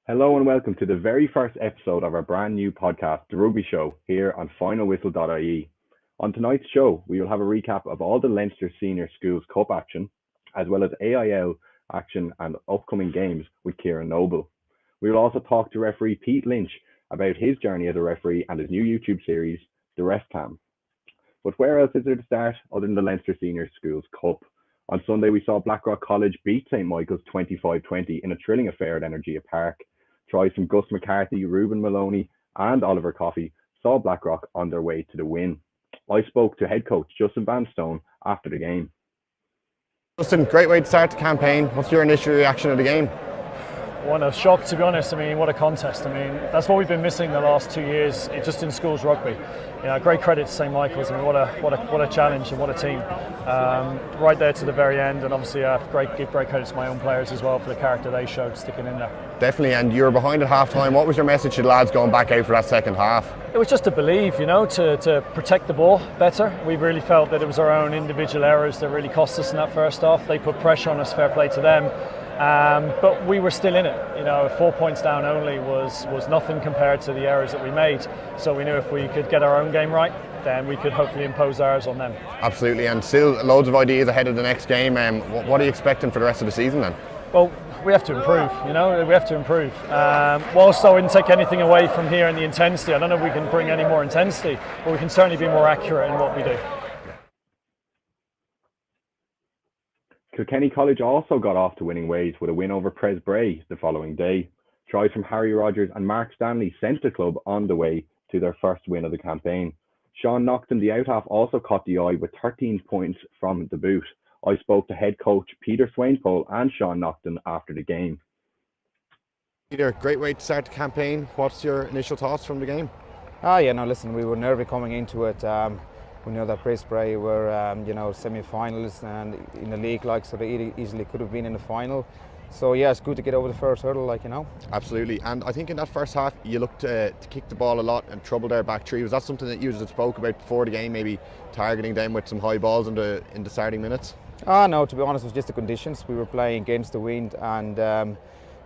Hello and welcome to the very first episode of our brand new podcast, The Rugby Show, here on finalwhistle.ie. On tonight's show, we will have a recap of all the Leinster Senior Schools Cup action, as well as AIL action and upcoming games with Ciaron Noble. We will also talk to referee Pete Lynch about his journey as a referee and his new YouTube series, The Ref Cam. But where else is there to start other than the Leinster Senior Schools Cup? On Sunday, we saw Blackrock College beat St Michael's 25-20 in a thrilling affair at Energia Park. Tries from Gus McCarthy, Ruben Maloney and Oliver Coffey saw Blackrock on their way to the win. I spoke to head coach Justin Vanstone after the game. Justin, great way to start the campaign. What's your initial reaction of the game? What a shock, to be honest. I mean, what a contest. I mean, that's what we've been missing the last 2 years, just in schools rugby. Great credit to St Michael's. I mean, what a challenge and what a team. Right there to the very end, and obviously give great credit to my own players as well for the character they showed sticking in there. Definitely, and you were behind at half time. What was your message to the lads going back out for that second half? It was just to believe, to protect the ball better. We really felt that it was our own individual errors that really cost us in that first half. They put pressure on us, fair play to them. But we were still in it. 4 points down only was nothing compared to the errors that we made. So we knew if we could get our own game right, then we could hopefully impose ours on them. Absolutely, and still loads of ideas ahead of the next game. What are you expecting for the rest of the season then? Well, we have to improve, we have to improve. Whilst I wouldn't take anything away from here in the intensity, I don't know if we can bring any more intensity, but we can certainly be more accurate in what we do. Kilkenny College also got off to winning ways with a win over Presbray the following day. Tries from Harry Rogers and Mark Stanley sent the club on the way to their first win of the campaign. Sean Nocton, the out-half, also caught the eye with 13 points from the boot. I spoke to head coach Peter Swainpole and Sean Nocton after the game. Peter, great way to start the campaign. What's your initial thoughts from the game? Listen, we were nervy coming into it. We know that Presbray were, semi-finals and in the league, so they easily could have been in the final. So yeah, it's good to get over the first hurdle, Absolutely, and I think in that first half you looked to kick the ball a lot and trouble their back three. Was that something that you spoke about before the game, maybe targeting them with some high balls in the starting minutes? No, to be honest, it was just the conditions. We were playing against the wind and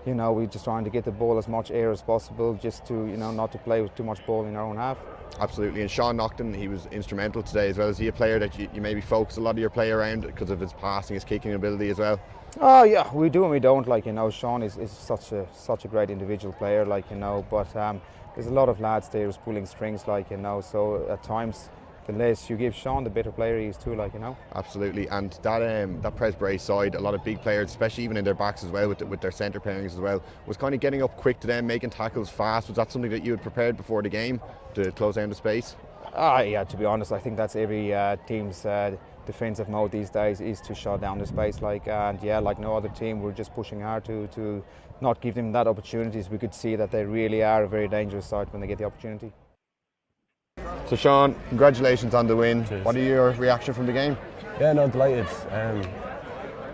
we were just trying to get the ball as much air as possible, just to not to play with too much ball in our own half. Absolutely, and Sean Nocton, he was instrumental today as well. Is he a player that you maybe focus a lot of your play around because of his passing, his kicking ability as well? Oh yeah, we do and we don't. Sean is such a great individual player, but there's a lot of lads there who's pulling strings, so at times the less you give Sean, the better player he is too, Absolutely, and that Presbray side, a lot of big players, especially even in their backs as well, with their centre pairings as well, was kind of getting up quick to them, making tackles fast. Was that something that you had prepared before the game to close down the space? Yeah, to be honest, I think that's every team's defensive mode these days, is to shut down the space, like no other team. We're just pushing hard to not give them that opportunities. We could see that they really are a very dangerous side when they get the opportunity. So Sean, congratulations on the win. Cheers. What are your reaction from the game? Yeah, no, delighted. I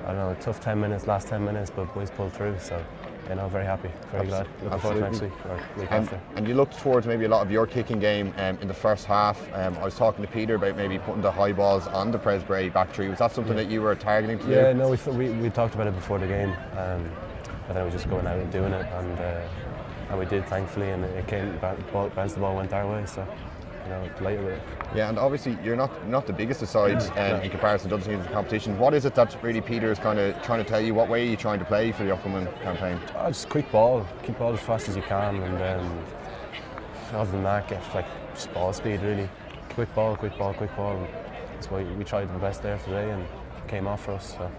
don't know, tough 10 minutes, last 10 minutes, but boys pulled through, so very happy, very glad. Looking forward to next week or week after. And you looked towards maybe a lot of your kicking game in the first half. I was talking to Peter about maybe putting the high balls on the Presbray back three. Was that something that you were targeting to do? Yeah, no, we talked about it before the game. I thought we were just going out and doing it, and we did, thankfully, and it came, bounced the ball went our way, so delighted with it. Yeah, and obviously you're not the biggest of sides in comparison to other teams in the competition. What is it that really Peter is kind of trying to tell you? What way are you trying to play for the upcoming campaign? Just quick ball, keep ball as fast as you can, and other than that, get just ball speed really. Quick ball. That's why we tried the best there today, and it came off for us. So.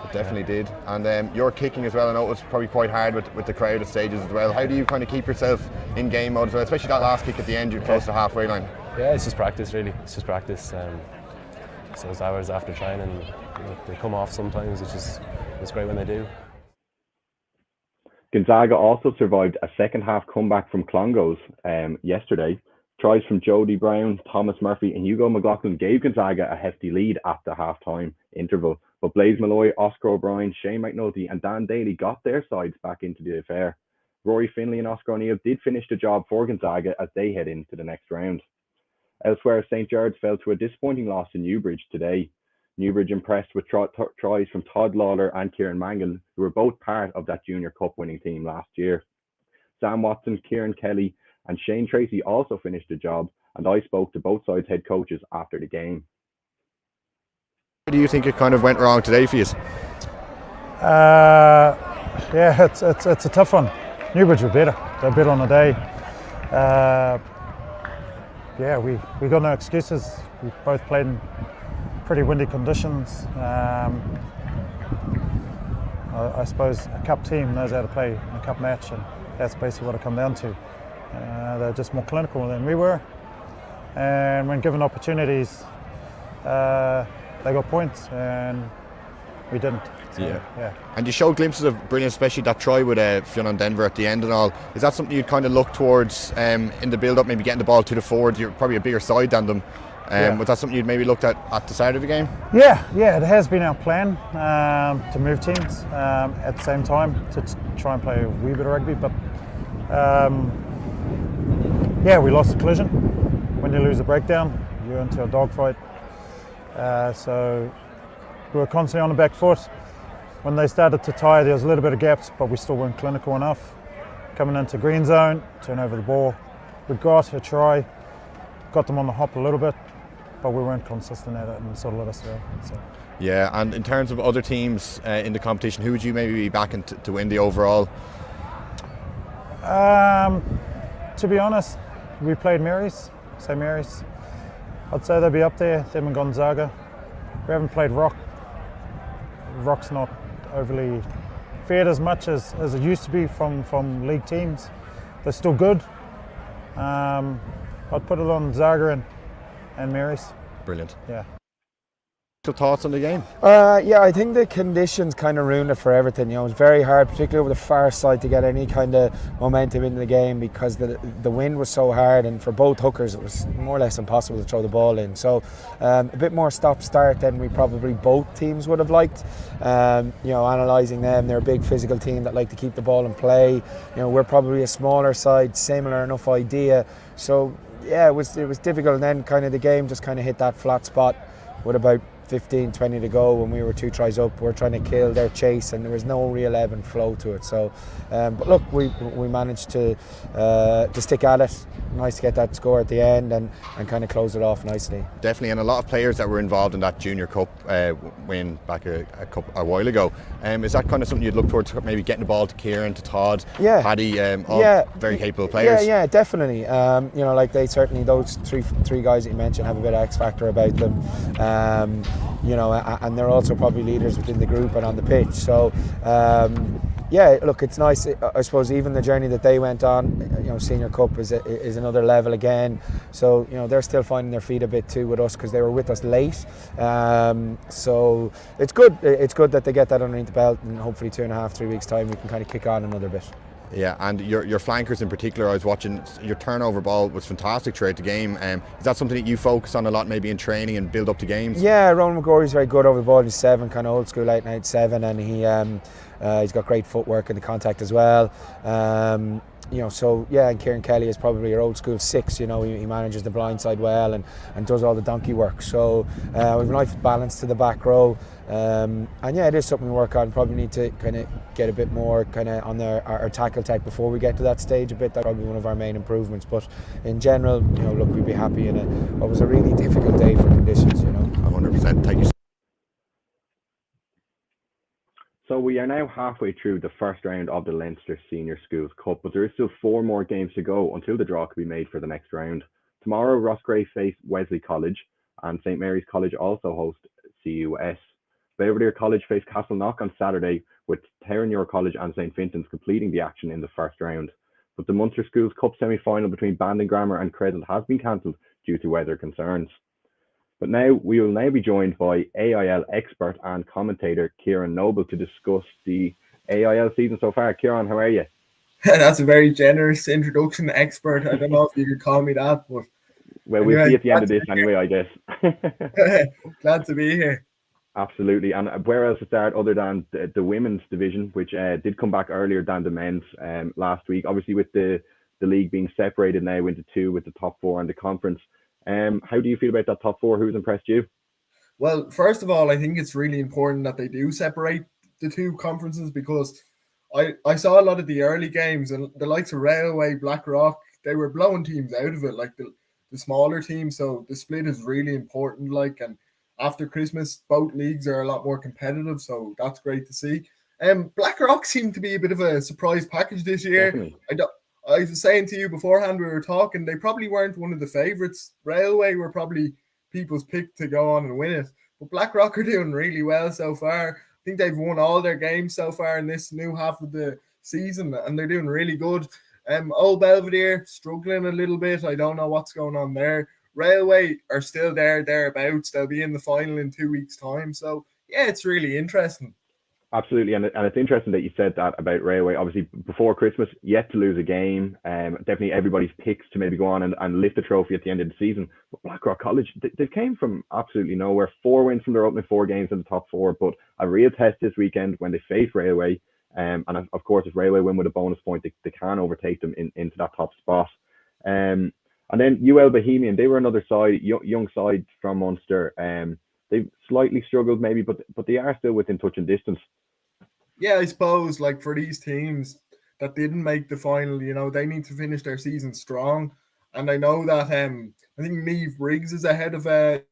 It definitely did. And your kicking as well, I know it was probably quite hard with the crowd at stages as well. How do you kind of keep yourself in game mode as well, especially that last kick at the end, you're close to halfway line? Yeah, it's just practice really. It's just practice. So it's hours after training, they come off sometimes, which is it's great when they do. Gonzaga also survived a second half comeback from Clongowes yesterday. Tries from Jody Brown, Thomas Murphy and Hugo McLaughlin gave Gonzaga a hefty lead at the half-time interval. But Blaise Malloy, Oscar O'Brien, Shane McNulty and Dan Daly got their sides back into the affair. Rory Finlay and Oscar O'Neill did finish the job for Gonzaga as they head into the next round. Elsewhere, St George's fell to a disappointing loss to Newbridge today. Newbridge impressed with tries from Todd Lawler and Kieran Mangan, who were both part of that Junior Cup winning team last year. Sam Watson, Ciaron Kelly, and Shane Tracy also finished the job, and I spoke to both sides' head coaches after the game. What do you think it kind of went wrong today for you? Yeah, it's a tough one. Newbridge were better. They're better on the day. Yeah, we got no excuses. We both played in pretty windy conditions. I suppose a cup team knows how to play in a cup match, and that's basically what it come down to. They're just more clinical than we were, and when given opportunities, they got points, and we didn't. So, yeah. And you showed glimpses of brilliance, especially that try with Fionn Denver at the end and all. Is that something you'd kind of look towards in the build-up, maybe getting the ball to the forward? You're probably a bigger side than them. Was that something you'd maybe looked at the start of the game? Yeah, it has been our plan to move teams at the same time to try and play a wee bit of rugby. But we lost the collision. When you lose a breakdown, you're into a dogfight. So we were constantly on the back foot. When they started to tie, there was a little bit of gaps, but we still weren't clinical enough. Coming into green zone, turn over the ball. We got a try, got them on the hop a little bit, but we weren't consistent at it, and sort of let us down. So. Yeah, and in terms of other teams in the competition, who would you maybe be backing to win the overall? To be honest, we played St Mary's. I'd say they'll be up there, them and Gonzaga. We haven't played Rock. Rock's not overly feared as much as it used to be from league teams. They're still good. I'd put it on Zaga and Mary's. Brilliant. Yeah. Thoughts on the game? I think the conditions kind of ruined it for everything. You know, it was very hard, particularly over the far side, to get any kind of momentum into the game because the wind was so hard, and for both hookers it was more or less impossible to throw the ball in. So a bit more stop-start than we probably both teams would have liked. Analysing them, they're a big physical team that like to keep the ball in play. You know, we're probably a smaller side, similar enough idea. So yeah, it was difficult, and then kind of the game just kind of hit that flat spot with about 15-20 to go when we were 2 tries up. We're trying to kill their chase, and there was no real ebb and flow to it. So, but look, we managed to stick at it. Nice to get that score at the end and kind of close it off nicely. Definitely, and a lot of players that were involved in that Junior Cup win back a while ago. Is that kind of something you'd look towards, maybe getting the ball to Ciaron, to Todd, Paddy, all very capable players? Yeah, definitely. Like they certainly, those three guys that you mentioned have a bit of X factor about them. And they're also probably leaders within the group and on the pitch. So, look, it's nice. I suppose even the journey that they went on, Senior Cup is another level again. So, they're still finding their feet a bit too with us because they were with us late. So it's good. It's good that they get that underneath the belt, and hopefully 2.5-3 weeks time we can kind of kick on another bit. Yeah, and your flankers in particular, I was watching, your turnover ball was fantastic throughout the game. Is that something that you focus on a lot, maybe in training and build up to games? Yeah, Ronan McGorry's very good over the ball. He's 7, kind of old school out and out 7, and he's got great footwork and the contact as well. And Ciaron Kelly is probably your old school 6. He manages the blind side well and does all the donkey work. So we've a nice balance to the back row. It is something we work on. Probably need to kind of get a bit more kind of on our tackle tech before we get to that stage a bit. That's probably one of our main improvements. But in general, look, we'd be happy in what was a really difficult day for conditions. 100%. Thank you. So we are now halfway through the first round of the Leinster Senior Schools Cup, but there is still 4 more games to go until the draw can be made for the next round. Tomorrow, Roscrea face Wesley College, and St Mary's College also host CUS. Belvedere College face Castleknock on Saturday, with Terenure College and St Fintan's completing the action in the first round. But the Munster Schools Cup semi-final between Bandon Grammar and Credit has been cancelled due to weather concerns. But now we will now be joined by AIL expert and commentator Ciaron Noble to discuss the AIL season so far. Ciaron, how are you? That's a very generous introduction, expert. I don't know if you could call me that, but well, we'll see at the end of this anyway, I guess. Glad to be here. Absolutely. And where else to start other than the women's division, which did come back earlier than the men's last week. Obviously, with the league being separated now into 2 with the top 4 in the conference. How do you feel about that top 4? Who's impressed you? Well, first of all, I think it's really important that they do separate the 2 conferences, because I saw a lot of the early games, and the likes of Railway, Blackrock, they were blowing teams out of it, like the smaller teams. So the split is really important. Like, and after Christmas, both leagues are a lot more competitive. So that's great to see. Blackrock seemed to be a bit of a surprise package this year. Definitely. I was saying to you beforehand, we were talking, they probably weren't one of the favourites. Railway were probably people's pick to go on and win it. But Blackrock are doing really well so far. I think they've won all their games so far in this new half of the season, and they're doing really good. Old Belvedere struggling a little bit. I don't know what's going on there. Railway are still thereabouts. They'll be in the final in 2 weeks' time. So yeah, it's really interesting. Absolutely, and it's interesting that you said that about Railway. Obviously, before Christmas, yet to lose a game. Definitely everybody's picks to maybe go on and lift the trophy at the end of the season. But Blackrock College, they came from absolutely nowhere. 4 wins from their opening 4 games in the top 4, but a real test this weekend when they face Railway. And of course, if Railway win with a bonus point, they can overtake them into that top spot. And then UL Bohemian, they were another side, young side from Munster. They've slightly struggled maybe, but they are still within touching distance. Yeah, I suppose, like, for these teams that didn't make the final, they need to finish their season strong. And I know that I think Niamh Briggs is ahead of UL.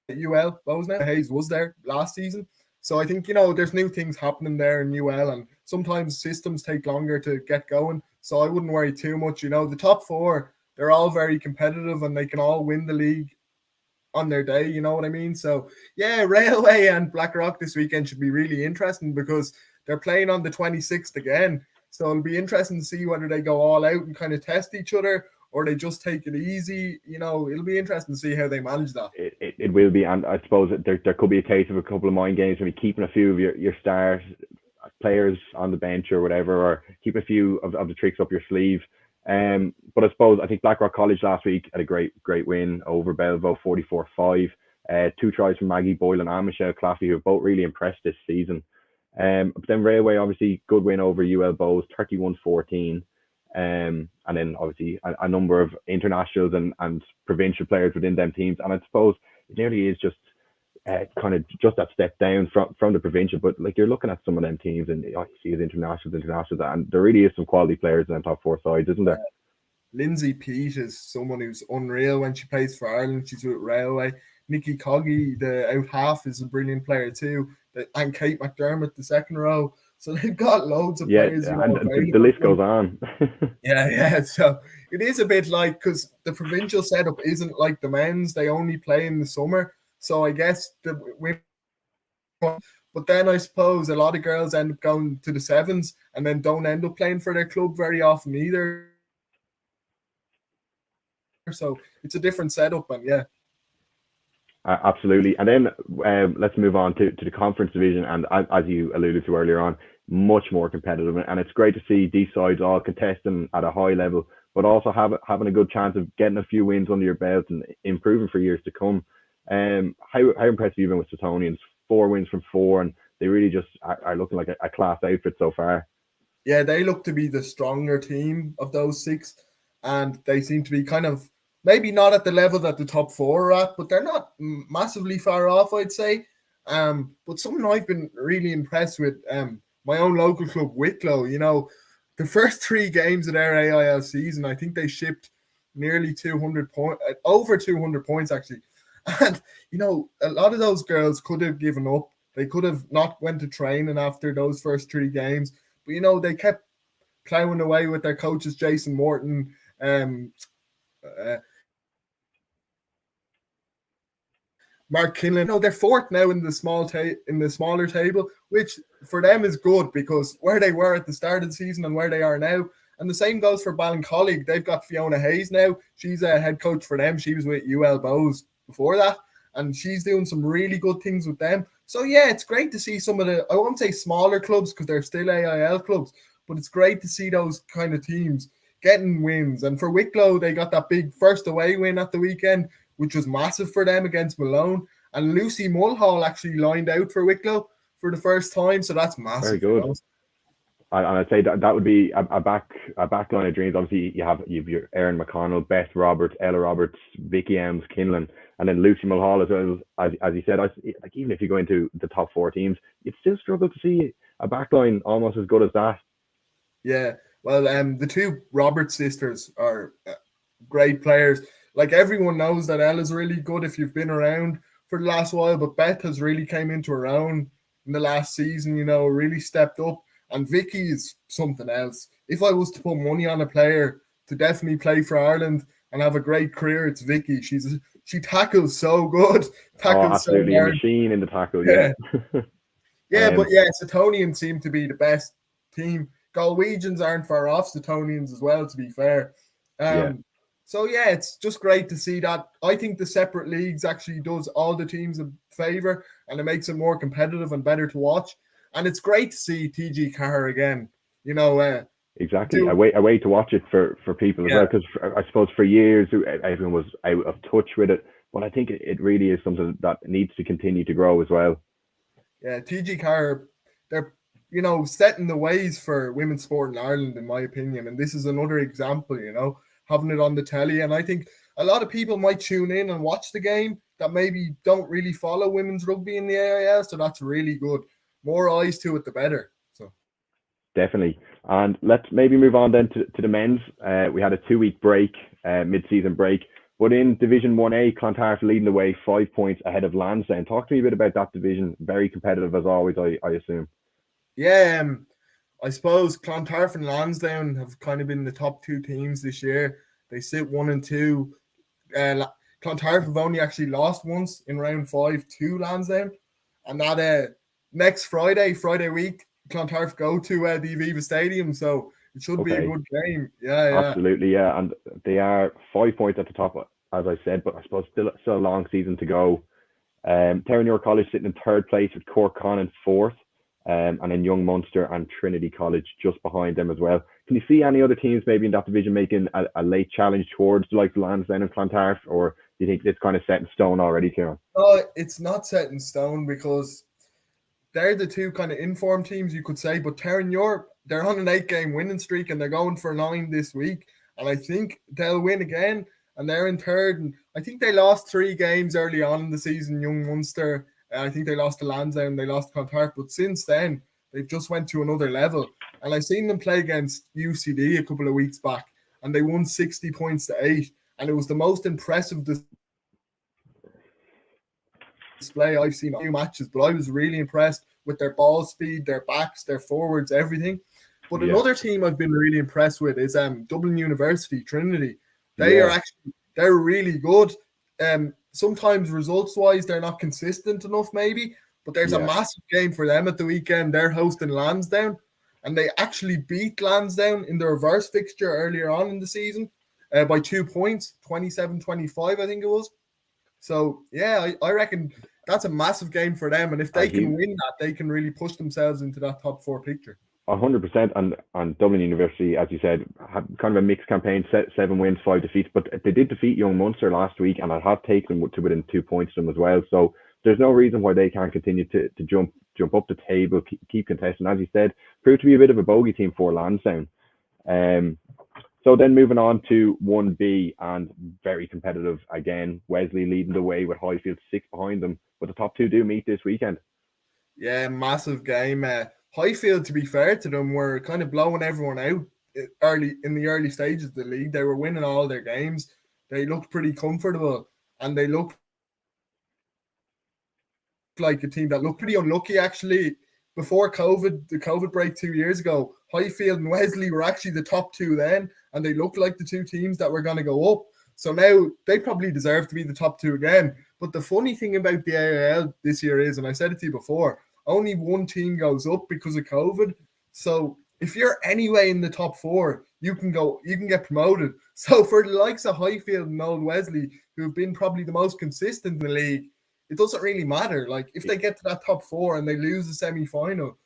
Hayes was there last season. So I think, there's new things happening there in UL, and sometimes systems take longer to get going. So I wouldn't worry too much. The top 4, they're all very competitive and they can all win the league on their day, you know what I mean? So yeah, Railway and Blackrock this weekend should be really interesting because they're playing on the 26th again. So it'll be interesting to see whether they go all out and kind of test each other or they just take it easy. It'll be interesting to see how they manage that. It will be, and I suppose there could be a case of a couple of mind games, maybe keeping a few of your star players on the bench or whatever, or keep a few of the tricks up your sleeve. But I think Blackrock College last week had a great win over Belleville, 44-5. 2 tries from Maggie Boylan and Michelle Claffey, who have both really impressed this season. But then Railway, obviously, good win over UL Bows, 31-14. And then obviously a number of internationals and provincial players within them teams. And I suppose it nearly is just kind of just that step down from the provincial. But like, you're looking at some of them teams and you see as internationals, and there really is some quality players in the top 4 sides, isn't there? Lindsay Pete is someone who's unreal when she plays for Ireland. She's with Railway. Nikki Coggy, the out half, is a brilliant player too. And Kate McDermott, the second row. So they've got loads of players. And the list goes on. Yeah. So it is a bit like, because the provincial setup isn't like the men's. They only play in the summer. So I guess the women. But then I suppose a lot of girls end up going to the sevens and then don't end up playing for their club very often either. So it's a different setup, and yeah. Absolutely. And then let's move on to the conference division. And as you alluded to earlier on, much more competitive. And it's great to see these sides all contesting at a high level, but also having a good chance of getting a few wins under your belt and improving for years to come. How impressed have you been with Suetonians? 4 wins from 4, and they really just are looking like a class outfit so far. Yeah, they look to be the stronger team of those 6, and they seem to be kind of maybe not at the level that the top 4 are at, but they're not massively far off, I'd say. But something I've been really impressed with, my own local club, Wicklow, the first 3 games of their AIL season, I think they shipped nearly 200 points, over 200 points actually. And, a lot of those girls could have given up. They could have not went to training after those first 3 games. But, they kept ploughing away with their coaches, Jason Morton, Mark Kinlan. They're 4th now in the smaller table, which for them is good because where they were at the start of the season and where they are now. And the same goes for Ballincollig. They've got Fiona Hayes now. She's a head coach for them. She was with UL Bows before that, and she's doing some really good things with them. So yeah, it's great to see some of the, I won't say smaller clubs because they're still AIL clubs, but it's great to see those kind of teams getting wins. And for Wicklow, they got that big first away win at the weekend, which was massive for them against Malone. And Lucy Mulhall actually lined out for Wicklow for the first time, so that's massive. Very good. And I'd say that would be a back line of dreams. Obviously, you have your Erin McConnell, Beth Roberts, Ella Roberts, Vicky Ems, Kinlan, And then Lucy Mulhall as well, as you said, like even if you go into the top 4 teams, you'd still struggle to see a backline almost as good as that. Yeah, well, the two Roberts sisters are great players. Like everyone knows that Ella's really good if you've been around for the last while, but Beth has really came into her own in the last season, really stepped up. And Vicky is something else. If I was to put money on a player to definitely play for Ireland and have a great career, it's Vicky. She tackles so good. Tackles absolutely, so a hard. machine in the tackle, yeah. But Setonians seem to be the best team. Galwegians aren't far off Setonians as well, to be fair. So it's just great to see that. I think the separate leagues actually does all the teams a favour, and it makes it more competitive and better to watch. And it's great to see TG Carr again. Exactly, a way to watch it for people as well, because I suppose for years everyone was out of touch with it, but I think it really is something that needs to continue to grow as well. Yeah, TG Carr, they're setting the ways for women's sport in Ireland, in my opinion, and this is another example, having it on the telly. And I think a lot of people might tune in and watch the game that maybe don't really follow women's rugby in the AIL, so that's really good. More eyes to it, the better. So definitely. And let's maybe move on then to the men's. We had a 2-week break, mid-season break, but in Division 1A, Clontarf leading the way 5 points ahead of Lansdowne. Talk to me a bit about that division. Very competitive as always, I assume. Yeah, I suppose Clontarf and Lansdowne have kind of been the top 2 teams this year. They sit 1 and 2. Clontarf have only actually lost once in round 5 to Lansdowne, and that next Friday week, Clontarf go to the Aviva Stadium, so it should be a good game. Yeah, absolutely, yeah. And they are 5 points at the top, as I said, but I suppose still a long season to go. Terenure College sitting in 3rd place with Cork Con in 4th. And then Young Munster and Trinity College just behind them as well. Can you see any other teams maybe in that division making a late challenge towards the likes of Lansdowne and Clontarf, or do you think it's kind of set in stone already, Ciaron? No, it's not set in stone because they're the 2 kind of informed teams, you could say. But Terenure, they're on an 8-game winning streak and they're going for 9 this week, and I think they'll win again. And they're in 3rd, and I think they lost 3 games early on in the season. Young Munster, I think they lost to Lansdowne, they lost to Clontarf, but since then they've just went to another level. And I seen them play against UCD a couple of weeks back, and they won 60 points to 8, and it was the most impressive display I've seen in a few matches. But I was really impressed with their ball speed, their backs, their forwards, everything. But another team I've been really impressed with is Dublin University, Trinity. They're really good. Sometimes results-wise, they're not consistent enough, maybe, but there's a massive game for them at the weekend. They're hosting Lansdowne, and they actually beat Lansdowne in the reverse fixture earlier on in the season by 2 points, 27-25, I think it was. So, I reckon that's a massive game for them, and if they can win that, they can really push themselves into that top 4 picture. 100%, and Dublin University, as you said, had kind of a mixed campaign, 7 wins, 5 defeats, but they did defeat Young Munster last week, and it has taken them to within 2 points to them as well. So there's no reason why they can't continue to jump up the table, keep contesting. As you said, proved to be a bit of a bogey team for Lansdowne. So then moving on to 1B, and very competitive again. Wesley leading the way with Highfield 6 behind them, but the top 2 do meet this weekend. Yeah, massive game. Highfield, to be fair to them, were kind of blowing everyone out in the early stages of the league. They were winning all their games. They looked pretty comfortable, and they looked like a team that looked pretty unlucky, actually. Before the COVID break 2 years ago, Highfield and Wesley were actually the top 2 then, and they looked like the 2 teams that were going to go up. So now they probably deserve to be the top 2 again. But the funny thing about the AIL this year is, and I said it to you before, only 1 team goes up because of COVID. So if you're anyway in the top 4, you can get promoted. So for the likes of Highfield and Old Wesley, who have been probably the most consistent in the league, it doesn't really matter. Like if they get to that top 4 and they lose the semi-final,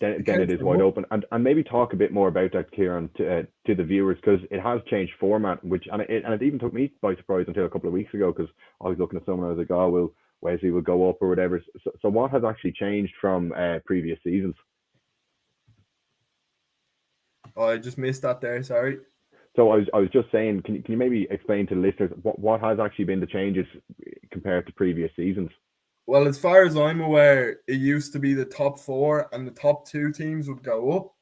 then it is wide open. And maybe talk a bit more about that, Ciaron, to the viewers, because it has changed format, and it even took me by surprise until a couple of weeks ago, because I was looking at someone, I was like, will Wesley will go up or whatever. So what has actually changed from previous seasons? Oh, I just missed that there, sorry. So I was just saying, can you maybe explain to the listeners what has actually been the changes compared to previous seasons? Well, as far as I'm aware, it used to be the top 4 and the top 2 teams would go up,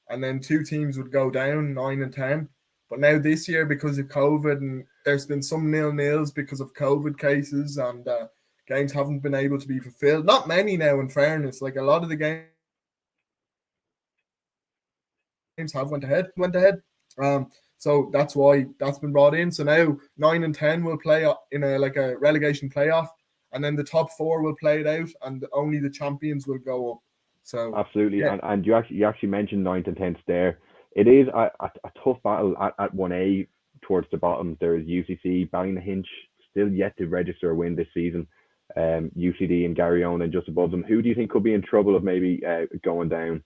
and then 2 teams would go down, 9 and 10. But now this year, because of COVID, and there's been some nil-nils because of COVID cases, and games haven't been able to be fulfilled. Not many now, in fairness. Like, a lot of the games have went ahead. So that's why that's been brought in. So now 9 and 10 will play in a relegation playoff, and then the top 4 will play it out, and only the champions will go up. So Absolutely, yeah. and you actually mentioned 9th and 10th there. It is a tough battle at 1A towards the bottom. There is UCC, Ballynahinch, still yet to register a win this season. UCD and Garryowen just above them. Who do you think could be in trouble of maybe going down?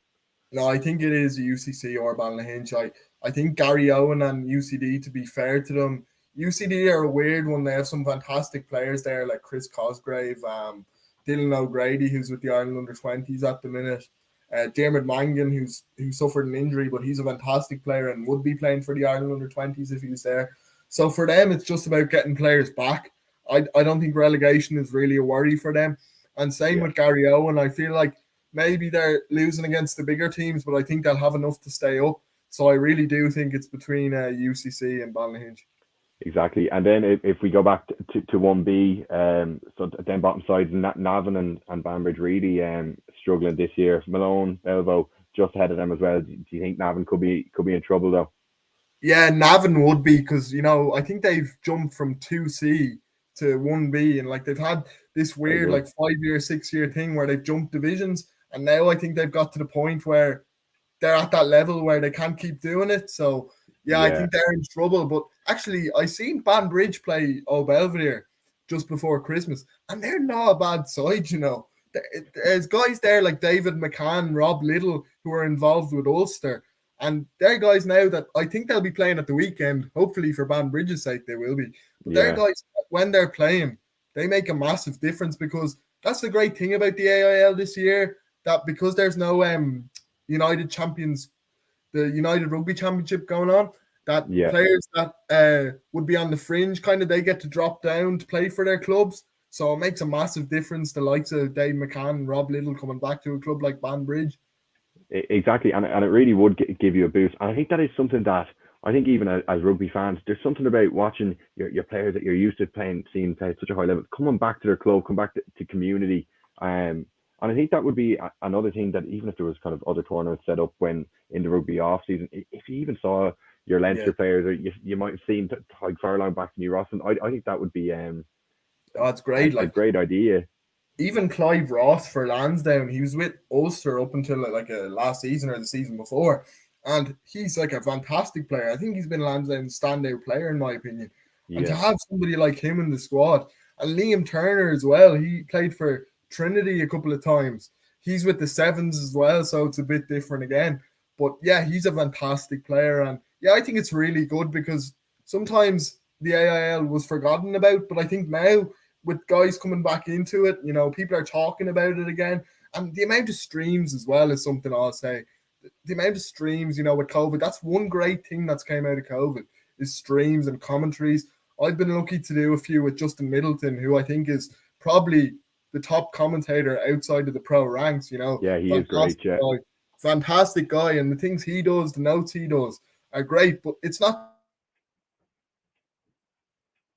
No, I think it is UCC or Ballynahinch. I think Garryowen and UCD, to be fair to them, UCD are a weird one. They have some fantastic players there, like Chris Cosgrave, Dylan O'Grady, who's with the Ireland under-20s at the minute. Dermot Mangan, who suffered an injury, but he's a fantastic player and would be playing for the Ireland under-20s if he was there. So for them, it's just about getting players back. I don't think relegation is really a worry for them. And same with Garryowen. I feel like maybe they're losing against the bigger teams, but I think they'll have enough to stay up. So I really do think it's between UCC and Ballynahinch. Exactly. And then if we go back to 1B, so then bottom sides, Navan and Banbridge really struggling this year. Malone, Belvo, just ahead of them as well. Do you think Navan could be in trouble though? Yeah, Navan would be, because I think they've jumped from 2C to 1B, and like they've had this weird 5-year, 6-year thing where they've jumped divisions, and now I think they've got to the point where they're at that level where they can't keep doing it. So yeah, I think they're in trouble. But actually, I seen Banbridge play Belvedere just before Christmas, and they're not a bad side. There's guys there like David McCann, Rob Little, who are involved with Ulster, and they're guys now that I think they'll be playing at the weekend. Hopefully, for Banbridge's sake, they will be. But they're guys that when they're playing, they make a massive difference, because that's the great thing about the AIL this year, that because there's no United Champions, the United Rugby Championship going on, that players that would be on the fringe, they get to drop down to play for their clubs. So it makes a massive difference, the likes of Dave McCann, Rob Little coming back to a club like Banbridge. Exactly, and it really would give you a boost. And I think that is something that I think even as rugby fans, there's something about watching your players that you're used to seeing play at such a high level, coming back to their club, come back to community. And I think that would be another thing, that even if there was kind of other tournaments set up when in the rugby off season, if you even saw your Leinster players, or you might have seen Tyg Farrell back to New Roslin, I think that would be it's great, a great idea. Even Clive Ross for Lansdowne, he was with Ulster up until last season or the season before, and he's like a fantastic player. I think he's been Lansdowne's standout player in my opinion. And to have somebody like him in the squad, and Liam Turner as well, he played for Trinity a couple of times. He's with the Sevens as well, so it's a bit different again. But yeah, he's a fantastic player, and yeah, I think it's really good, because sometimes the AIL was forgotten about, but I think now with guys coming back into it, people are talking about it again, and the amount of streams as well is something I'll say. The amount of streams, with COVID, that's one great thing that's came out of COVID, is streams and commentaries. I've been lucky to do a few with Justin Middleton, who I think is probably the top commentator outside of the pro ranks. Yeah, he is great. Yeah, fantastic guy, and the things he does, the notes he does are great. But it's not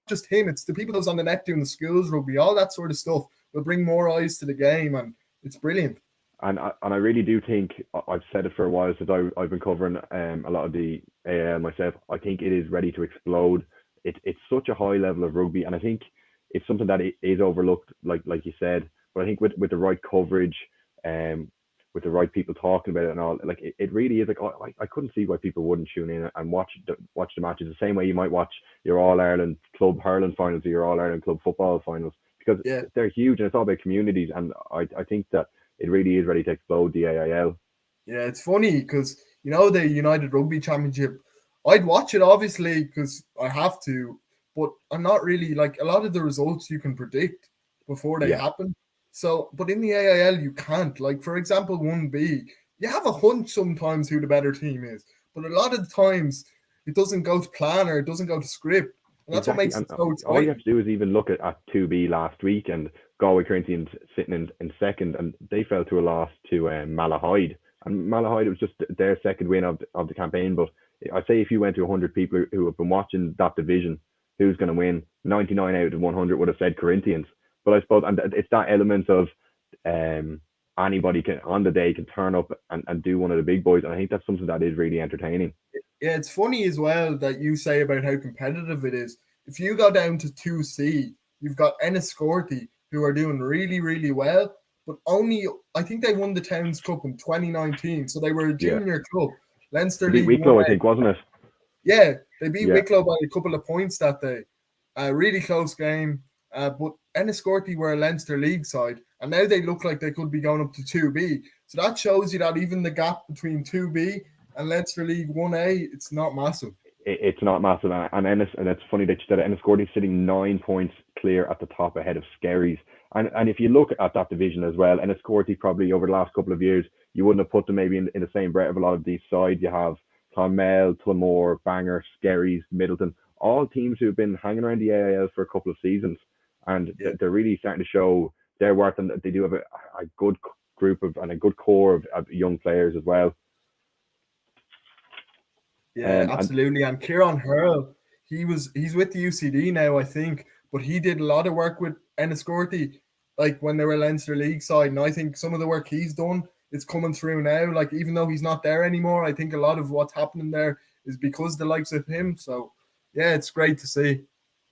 just him; it's the people who's on the net doing the schools rugby, all that sort of stuff will bring more eyes to the game, and it's brilliant. And I really do think, I've said it for a while since I've been covering a lot of the AIL myself. I think it is ready to explode. It's such a high level of rugby, and I think it's something that is overlooked, like you said. But I think with the right coverage, with the right people talking about it and all, it really is I couldn't see why people wouldn't tune in and watch the matches the same way you might watch your All Ireland club hurling finals or your All Ireland club football finals, because they're huge and it's all about communities. And I think that it really is ready to explode, the AIL. Yeah, it's funny because the United Rugby Championship, I'd watch it obviously because I have to, but I'm not really a lot of the results you can predict before they happen. So, but in the AIL you can't. For example, 1B, you have a hunch sometimes who the better team is, but a lot of the times it doesn't go to plan or it doesn't go to script. And that's Exactly. what makes And it so exciting. all you have to do is even look at 2B last week, and Galway Corinthians sitting in second, and they fell to a loss to Malahide. And Malahide, it was just their second win of the campaign. But I'd say if you went to 100 people who have been watching that division, who's going to win? 99 out of 100 would have said Corinthians. But I suppose, and it's that element of anybody can on the day can turn up and do one of the big boys. And I think that's something that is really entertaining. Yeah, it's funny as well that you say about how competitive it is. If you go down to 2C, you've got Enniscorthy, who are doing really, really well, but I think they won the Towns Cup in 2019, so they were a junior club. Leinster They beat League Wicklow, 1A. I think, wasn't it? Yeah, they beat Wicklow by a couple of points that day. A really close game, but Enniscorthy were a Leinster League side, and now they look like they could be going up to 2B. So that shows you that even the gap between 2B and Leinster League 1A, it's not massive. It's not massive, and it's funny that you said Enniscorthy sitting 9 points clear at the top ahead of Skerries. And if you look at that division as well, Enniscorthy probably over the last couple of years, you wouldn't have put them maybe in the same breath of a lot of these sides. You have Clonmel, Tullamore, Bangor, Skerries, Middleton, all teams who have been hanging around the AIL for a couple of seasons, and they're really starting to show their worth, and they do have a good group of and a good core of young players as well. Yeah, absolutely. And Ciaron Hurl, he's with the UCD now, I think, but he did a lot of work with Enniscorthy, like when they were Leinster League side, and I think some of the work he's done is coming through now. Like, even though he's not there anymore, I think a lot of what's happening there is because the likes of him. So yeah, it's great to see.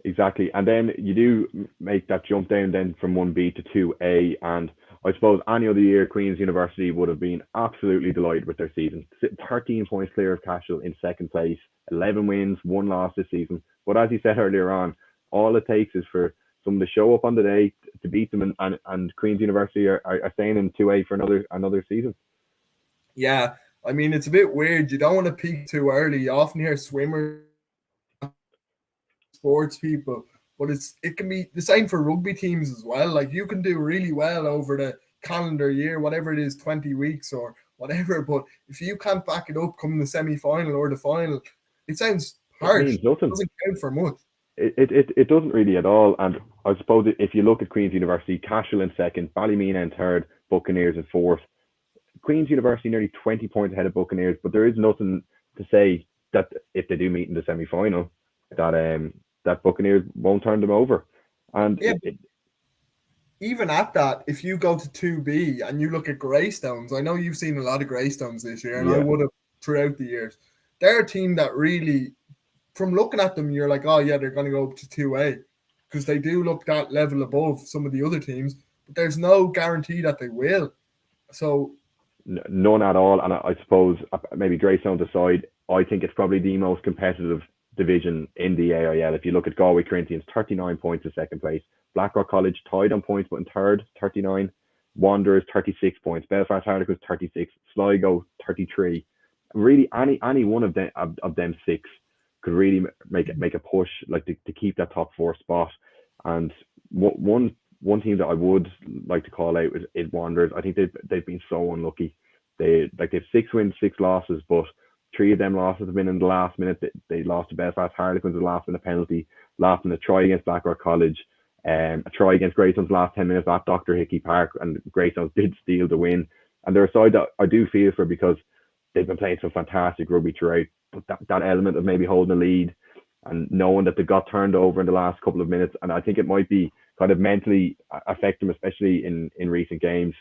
Exactly. And then you do make that jump down then from 1B to 2A, and I suppose any other year Queen's University would have been absolutely delighted with their season. 13 points clear of Cashel in second place, 11 wins, 1 loss this season. But as you said earlier on, all it takes is for someone to show up on the day to beat them, and Queen's University are staying in 2A for another season. Yeah, I mean, it's a bit weird. You don't want to peak too early. You often hear swimmers, sports people, but it can be the same for rugby teams as well. Like, you can do really well over the calendar year, whatever it is, 20 weeks or whatever, but if you can't back it up come the semi-final or the final, it sounds harsh. It means nothing. It doesn't count for much. It doesn't really at all. And I suppose if you look at Queen's University, Cashel in second, Ballymena in third, Buccaneers in fourth. Queen's University nearly 20 points ahead of Buccaneers, but there is nothing to say that if they do meet in the semi-final, that Buccaneers won't turn them over. And even at that, if you go to 2B and you look at Greystones, I know you've seen a lot of Greystones this year, and I would have throughout the years. They're a team that really, from looking at them, you're like, oh yeah, they're going to go up to 2A, because they do look that level above some of the other teams, but there's no guarantee that they will. So none at all. And I suppose maybe Greystones aside, I think it's probably the most competitive division in the AIL. If you look at Galway Corinthians, 39 points in second place. Blackrock College tied on points, but in third, 39. Wanderers, 36 points. Belfast Harlequins, 36. Sligo, 33. Really, any one of them six could really make a push, like to keep that top four spot. And one team that I would like to call out is Wanderers. I think they've been so unlucky. They've 6 wins, 6 losses, but 3 of them losses have been in the last minute. They lost to Belfast Harlequins in the last minute penalty, lost in a try against Blackrock College, a try against Greystones last 10 minutes at Dr. Hickey Park, and Greystones did steal the win. And they're a side that I do feel for, because they've been playing some fantastic rugby throughout, but that element of maybe holding a lead and knowing that they got turned over in the last couple of minutes, and I think it might be kind of mentally affect them, especially in recent games.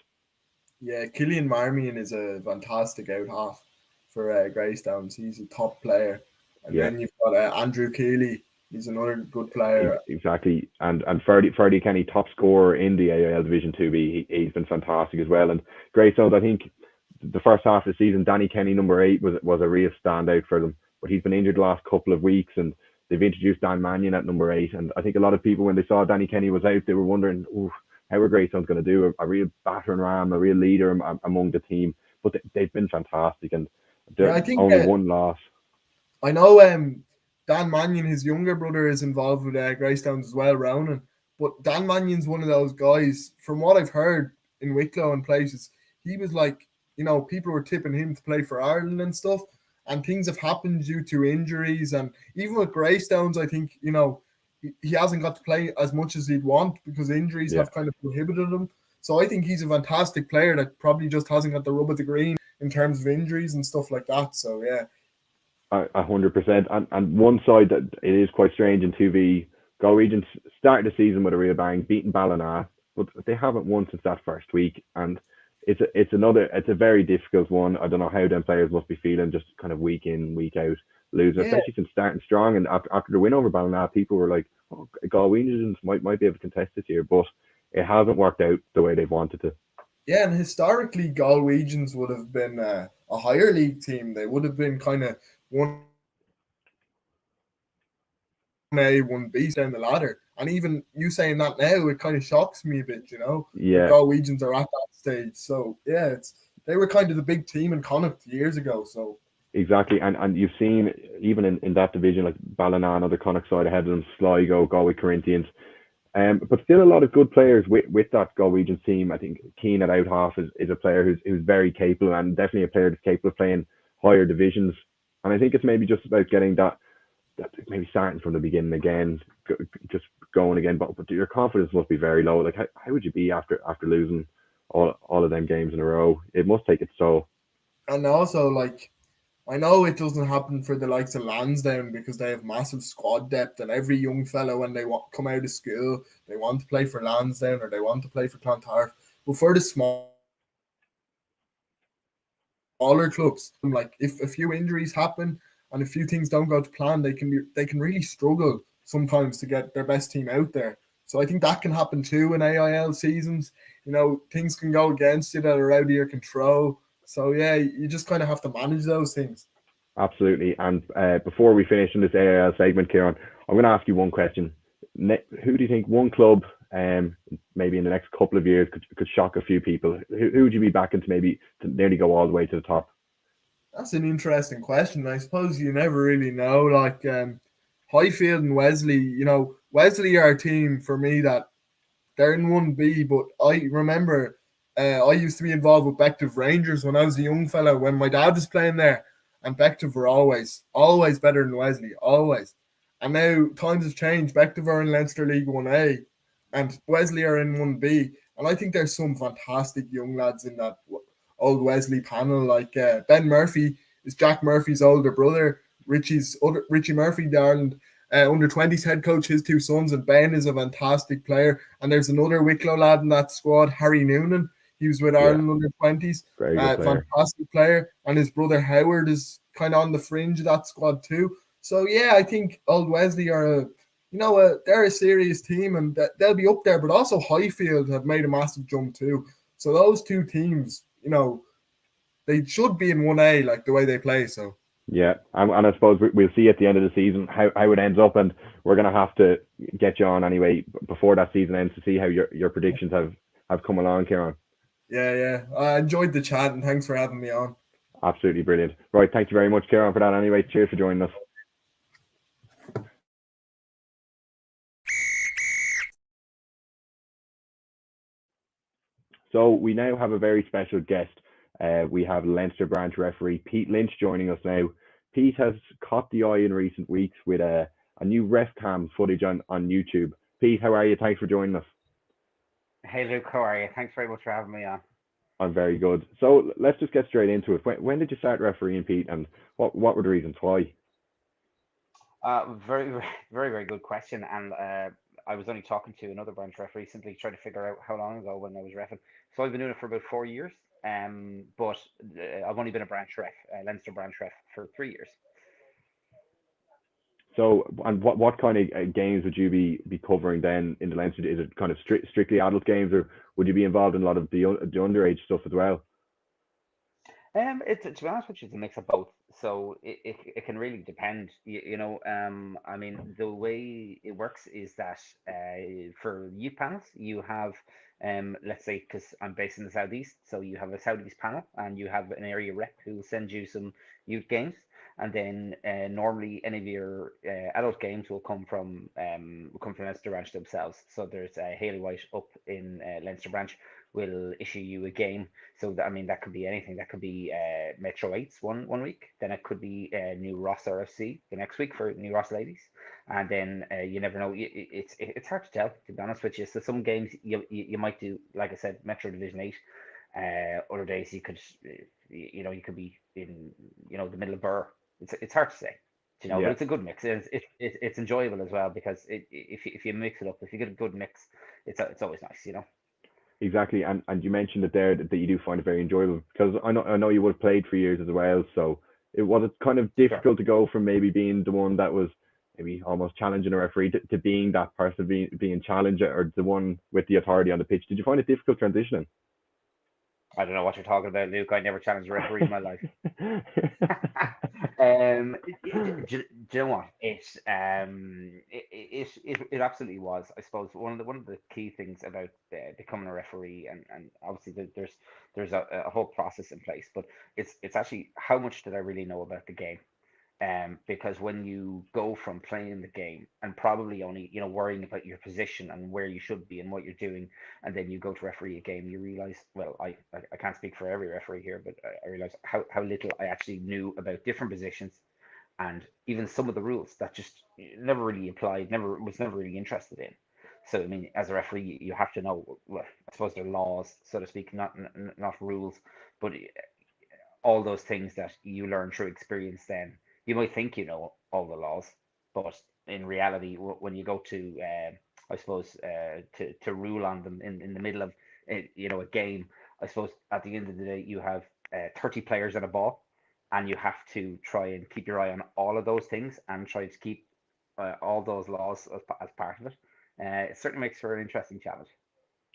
Yeah, Killian Marmion is a fantastic out half for Greystones. He's a top player. And then you've got Andrew Keeley. He's another good player. Exactly. And Ferdy Kenny, top scorer in the AIL Division 2B. He's been fantastic as well. And Greystones, I think the first half of the season, Danny Kenny, number 8, was a real standout for them. But he's been injured the last couple of weeks, and they've introduced Dan Mannion at number 8. And I think a lot of people, when they saw Danny Kenny was out, they were wondering, how are Greystones going to do? A real battering ram, a real leader among the team. But they've been fantastic, and they're only one loss. I know Dan Mannion, his younger brother, is involved with Greystones as well, Ronan. But Dan Mannion's one of those guys, from what I've heard in Wicklow and places, he was like, people were tipping him to play for Ireland and stuff. and things have happened due to injuries. And even with Greystones, I think, he hasn't got to play as much as he'd want because injuries have kind of prohibited him. So I think he's a fantastic player that probably just hasn't got the rub of the green in terms of injuries and stuff like that. So yeah. 100%. And one side that it is quite strange in 2V, Go Regions started the season with a real bang, beating Ballina, but they haven't won since that first week. And it's a very difficult one. I don't know how them players must be feeling just kind of week in, week out, losing, especially since starting strong. And after the win over Ballina, people were like, oh, Go Regions might be able to contest this year, but it hasn't worked out the way they've wanted to. Yeah, and historically, Galwegians would have been a higher league team. They would have been kind of 1A, 1B down the ladder. And even you saying that now, it kind of shocks me a bit, Yeah. The Galwegians are at that stage. So, yeah, they were kind of the big team in Connacht years ago. So exactly, and you've seen even in that division, like Ballina and other Connacht side ahead of them, Sligo, Galway Corinthians. But still a lot of good players with that Galwegian team. I think Keane at out half is a player who's very capable and definitely a player that's capable of playing higher divisions. And I think it's maybe just about getting that maybe starting from the beginning again, just going again. But your confidence must be very low. Like how would you be after losing all of them games in a row? It must take its toll. And also, like, I know it doesn't happen for the likes of Lansdowne because they have massive squad depth, and every young fellow, when they come out of school, they want to play for Lansdowne or they want to play for Clontarf. But for the smaller clubs, like if a few injuries happen and a few things don't go to plan, they can really struggle sometimes to get their best team out there. So I think that can happen too in AIL seasons. Things can go against you that are out of your control. So yeah, you just kind of have to manage those things. Absolutely. And before we finish in this AIL segment, Ciaron, I'm going to ask you one question. Who do you think one club, maybe in the next couple of years, could shock a few people? Who would you be backing to nearly go all the way to the top? That's an interesting question. I suppose you never really know. Like Highfield and Wesley, Wesley are a team for me that they're in 1B, but I remember I used to be involved with Bective Rangers when I was a young fella when my dad was playing there, and Bective were always better than Wesley, always. And now times have changed. Bective are in Leinster League 1A and Wesley are in 1B. And I think there's some fantastic young lads in that old Wesley panel. Like Ben Murphy is Jack Murphy's older brother. Richie Murphy, the Ireland under-20s head coach, his two sons, and Ben is a fantastic player. And there's another Wicklow lad in that squad, Harry Noonan. He was with Ireland under-20s. Very good player. Fantastic player. And his brother Howard is kind of on the fringe of that squad too. So yeah, I think Old Wesley are they're a serious team and they'll be up there. But also Highfield have made a massive jump too. So those two teams, they should be in 1A, like the way they play. So yeah, and I suppose we'll see at the end of the season how it ends up, and we're going to have to get you on anyway before that season ends to see how your predictions have come along, Ciaron. Yeah. I enjoyed the chat and thanks for having me on. Absolutely brilliant. Right, thank you very much, Ciaron, for that anyway. Cheers for joining us. So we now have a very special guest. We have Leinster branch referee Pete Lynch joining us now. Pete has caught the eye in recent weeks with a new ref cam footage on YouTube. Pete, how are you? Thanks for joining us. Hey Luke, how are you? Thanks very much for having me on. I'm very good. So let's just get straight into it. When did you start refereeing, Pete, and what were the reasons why? Very, very, very good question. And I was only talking to another branch ref recently, trying to figure out how long ago when I was reffing. So I've been doing it for about 4 years. But I've only been a branch ref, Leinster branch ref, for 3 years. So, and what kind of games would you be covering then in the Leinster? Is it kind of strictly adult games, or would you be involved in a lot of the underage stuff as well? To be honest with you, it's a mix of both. So it can really depend. I mean, the way it works is that for youth panels, you have, let's say, because I'm based in the southeast, so you have a southeast panel, and you have an area rep who will send you some youth games. and then normally any of your adult games will come from Leinster Branch themselves. So there's Haley White up in Leinster Branch will issue you a game. So that, I mean, that could be anything. That could be Metro Eights one week. Then it could be New Ross RFC the next week for New Ross ladies. And then you never know. It's hard to tell, to be honest with you. So some games you might do, like I said, Metro Division 8. Other days you could, you could be in, the middle of Burr. It's hard to say, but Yeah, it's a good mix. It's enjoyable as well, because if you mix it up, if you get a good mix, it's always nice. exactly. And you mentioned it there that you do find it very enjoyable, because I know you would have played for years as well. So it was it kind of Sure. difficult to go from maybe being the one that was maybe almost challenging a referee to being that person being challenged, or the one with the authority on the pitch. Did you find it difficult transitioning? I don't know what you're talking about, Luke. I never challenged a referee in my life. Do you know what? It absolutely was. I suppose one of the key things about becoming a referee, and obviously there's a whole process in place, but it's actually how much did I really know about the game? Because when you go from playing the game and probably only, worrying about your position and where you should be and what you're doing, and then you go to referee a game, you realize, well, I can't speak for every referee here, but I realize how little I actually knew about different positions, and even some of the rules that just never really applied, never really interested in. So I mean, as a referee, you have to know. Well, I suppose they're laws, so to speak, not rules, but all those things that you learn through experience. Then you might think you know all the laws, but in reality, when you go to, I suppose, to rule on them in the middle of, a game, I suppose at the end of the day, you have 30 players in a ball, and you have to try and keep your eye on all of those things and try to keep all those laws as part of it. It certainly makes for an interesting challenge.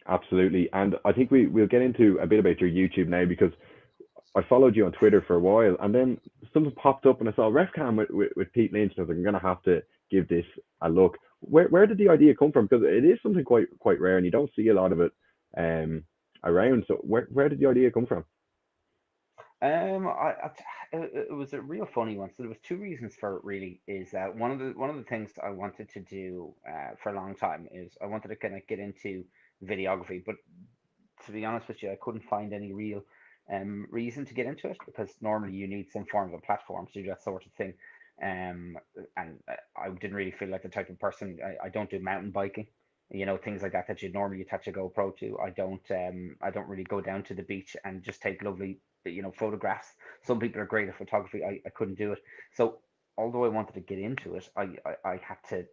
Absolutely. And I think we'll get into a bit about your YouTube now, because I followed you on Twitter for a while, and then something popped up and I saw RefCam with Pete Lynch, and I was like, I'm gonna have to give this a look. Where did the idea come from? Because it is something quite rare, and you don't see a lot of it around. So where did the idea come from? It was a real funny one. So there was two reasons for it. Really, is that one of the things I wanted to do for a long time is I wanted to kind of get into videography, but to be honest with you, I couldn't find any real reason to get into it, because normally you need some form of a platform to do that sort of thing. And I didn't really feel like the type of person. I don't do mountain biking, things like that that you'd normally attach a GoPro to. I don't really go down to the beach and just take lovely, photographs. Some people are great at photography. I couldn't do it. So although I wanted to get into it, I had to,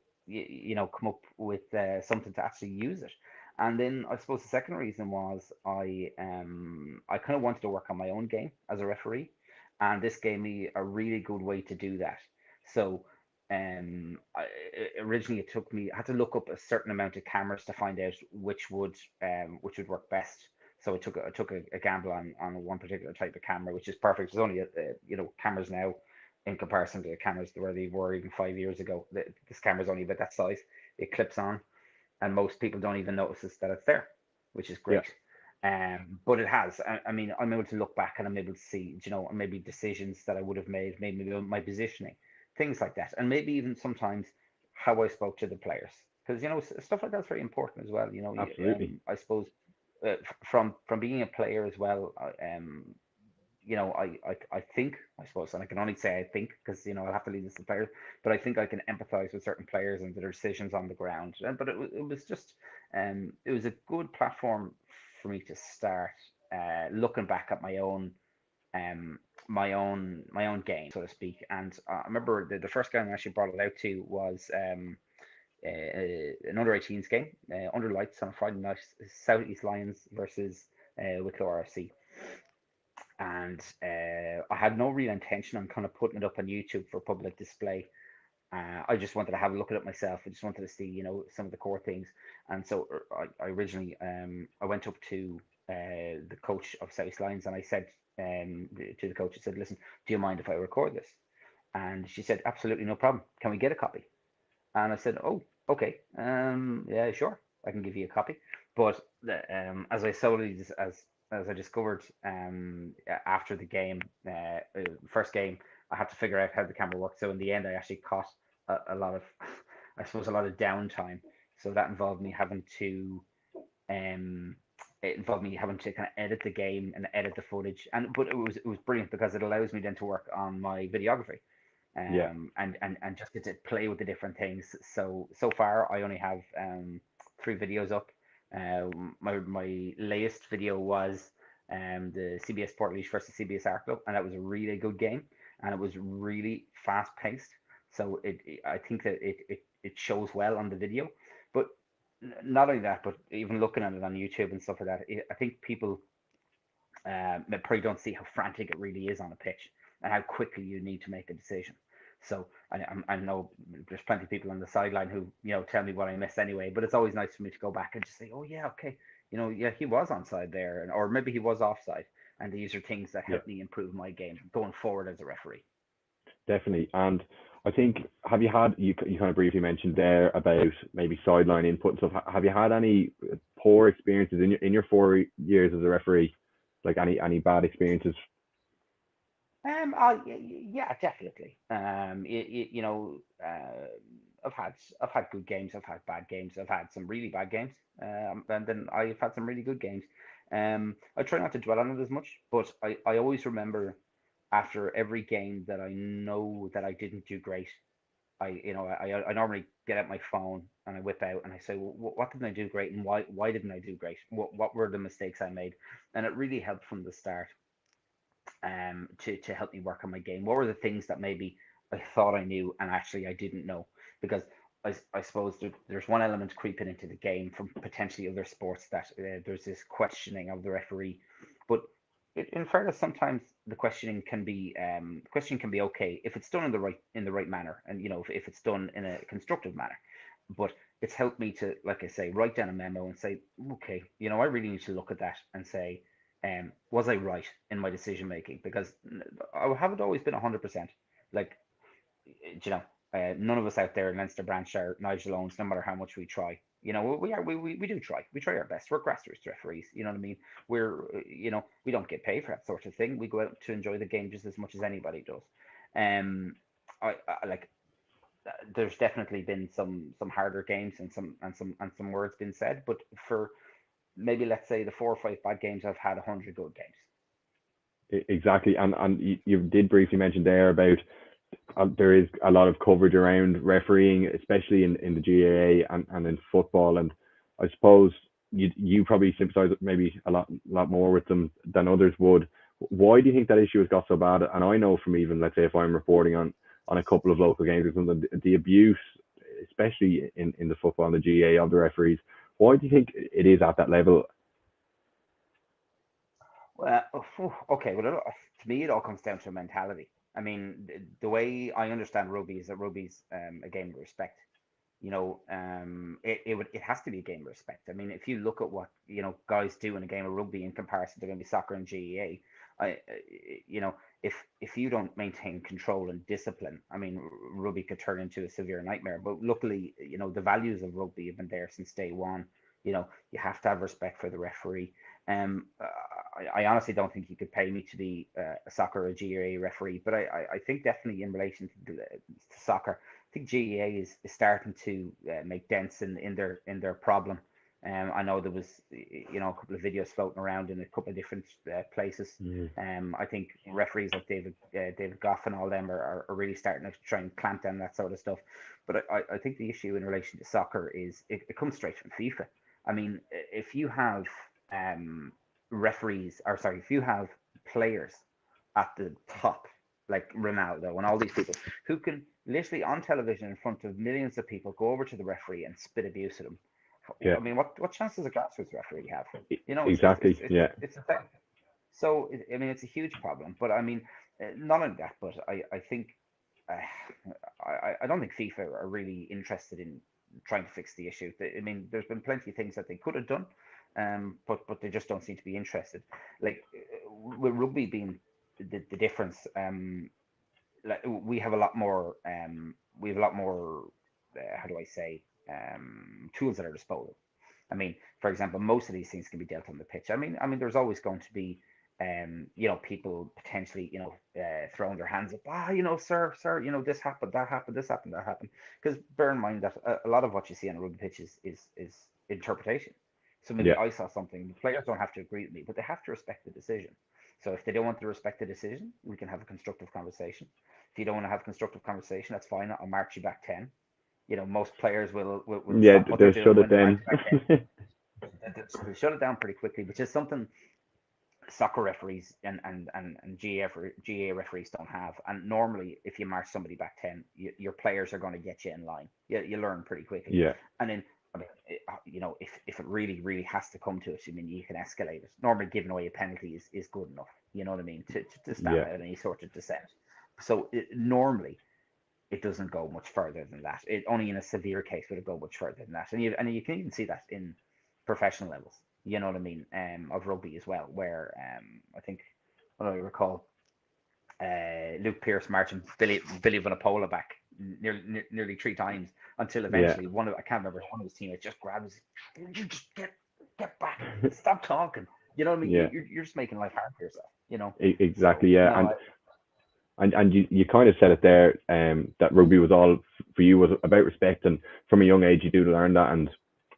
come up with something to actually use it. And then I suppose the second reason was I kind of wanted to work on my own game as a referee, and this gave me a really good way to do that. So originally it took me I had to look up a certain amount of cameras to find out which would work best. So I took a gamble on one particular type of camera, which is perfect. There's only cameras now in comparison to the cameras where they were even 5 years ago. This camera's only about that size. It clips on, and most people don't even notice that it's there, which is Yeah, great. But it has. I mean, I'm able to look back and I'm able to see, maybe decisions that I would have made, maybe my positioning, things like that, and maybe even sometimes how I spoke to the players, because stuff like that's very important as well. absolutely. I suppose from being a player as well, I think, I suppose, and I can only say I think, because I'll have to leave this to the players, but I think I can empathize with certain players and their decisions on the ground. But it was just it was a good platform for me to start looking back at um my own game, so to speak. And I remember the first game I actually brought it out to was an under 18s game, under lights on a Friday night, Southeast Lions versus Wicklow RFC. And I had no real intention on kind of putting it up on YouTube for public display. I just wanted to have a look at it myself. I just wanted to see, some of the core things. And so I originally I went up to the coach of South Lions, and I said to the coach, I said, "Listen, do you mind if I record this?" And she said, "Absolutely, no problem. Can we get a copy?" And I said, "Oh, okay. Yeah, sure. I can give you a copy." But as I slowly, as I discovered after the game, first game, I had to figure out how the camera worked. So in the end, I actually caught a lot of, I suppose, a lot of downtime. So that involved me having to um, it involved me having to kind of edit the game and edit the footage, but it was brilliant because it allows me then to work on my videography, Yeah. and just get to play with the different things. So far I only have 3 videos up. My latest video was the CBS Portlaoise versus CBS Arklow, and that was a really good game, and it was really fast paced. So I think that it shows well on the video, but not only that, but even looking at it on YouTube and stuff like that, I think people probably don't see how frantic it really is on a pitch and how quickly you need to make a decision. So I know there's plenty of people on the sideline who tell me what I missed anyway, but it's always nice for me to go back and just say, oh yeah, okay, yeah, he was onside there, or maybe he was offside, and these are things that help me improve my game going forward as a referee. Definitely. And I think, have you had, you kind of briefly mentioned there about maybe sideline input and stuff. Have you had any poor experiences in your 4 years as a referee? Like any bad experiences? Yeah, definitely. I've had good games. I've had bad games. I've had some really bad games. And then I've had some really good games. I try not to dwell on it as much, but I always remember after every game that I know that I didn't do great. I normally get out my phone and I whip out and I say, well, what didn't I do great, and why didn't I do great? What were the mistakes I made? And it really helped from the start, to help me work on my game. What were the things that maybe I thought I knew and actually I didn't know? Because I suppose there's one element creeping into the game from potentially other sports, that there's this questioning of the referee. But in fairness, sometimes the questioning can be okay if it's done in the right manner, and if it's done in a constructive manner. But it's helped me to, like I say, write down a memo and say, okay, I really need to look at that and say, was I right in my decision making? Because I haven't always been 100%. Like, none of us out there in Leinster branch are Nigel Owens, no matter how much we try. We do try. We try our best. We're grassroots referees. You know what I mean? We don't get paid for that sort of thing. We go out to enjoy the game just as much as anybody does. Um, I like. There's definitely been some harder games and some words been said, but for maybe let's say the 4 or 5 bad games, I've had 100 good games. Exactly. And you did briefly mention there about there is a lot of coverage around refereeing, especially in the GAA and in football. And I suppose you probably sympathise maybe a lot more with them than others would. Why do you think that issue has got so bad? And I know from even, let's say, if I'm reporting on a couple of local games or something, the abuse, especially in the football and the GAA of the referees. Why do you think it is at that level? Well, okay. Well, to me, it all comes down to mentality. I mean, the way I understand rugby is that rugby's a game of respect. It has to be a game of respect. I mean, if you look at what guys do in a game of rugby in comparison to maybe soccer and GEA, I you know if you don't maintain control and discipline, I mean, rugby could turn into a severe nightmare. But luckily, the values of rugby have been there since day one. You have to have respect for the referee. I honestly don't think you could pay me to be a soccer or a GEA referee, but I think definitely in relation to soccer, I think GEA is starting to make dents in their problem. I know there was a couple of videos floating around in a couple of different places. I think referees like David Goff and all them are really starting to try and clamp down that sort of stuff. But I think the issue in relation to soccer is it comes straight from FIFA. I mean, if you have if you have players at the top, like Ronaldo and all these people, who can literally on television in front of millions of people go over to the referee and spit abuse at him. Yeah. I mean, what chance does a grassroots referee have? Exactly. It's a thing. So I mean, it's a huge problem. But I mean, not only that, but I think I don't think FIFA are really interested in trying to fix the issue. I mean, there's been plenty of things that they could have done, but they just don't seem to be interested. Like with rugby being the difference, like we have a lot more. How do I say? Tools at our disposal. I mean, for example, most of these things can be dealt on the pitch. I mean, there's always going to be people potentially, throwing their hands up, sir, this happened, that happened, this happened, that happened. Because bear in mind that a lot of what you see on a rugby pitch is interpretation. So maybe Yeah. I saw something, the players don't have to agree with me, but they have to respect the decision. So if they don't want to respect the decision, we can have a constructive conversation. If you don't want to have a constructive conversation, that's fine. I'll march you back 10. Most players will Yeah, stop what they're they'll doing shut it when they march then. you back 10. They shut it down pretty quickly, which is something soccer referees and GA referees don't have. And normally, if you march somebody back 10, your players are going to get you in line. You learn pretty quickly. Yeah. And then, if it really, really has to come to it, you can escalate it. Normally, giving away a penalty is good enough. You know what I mean? To stand Yeah. out any sort of dissent. So normally, it doesn't go much further than that. It only in a severe case would it go much further than that. And you can even see that in professional levels. You know what I mean? Of rugby as well, where I think, what I recall, Luke Pearce marching Billy Vanapola back nearly 3 times until eventually I can't remember, one of his teammates just grabs, you just get back, stop talking. You know what I mean? Yeah. You're just making life hard for yourself. Exactly. So, Yeah. no, And you kind of said it there, that rugby was all for you was about respect, and from a young age you do learn that, and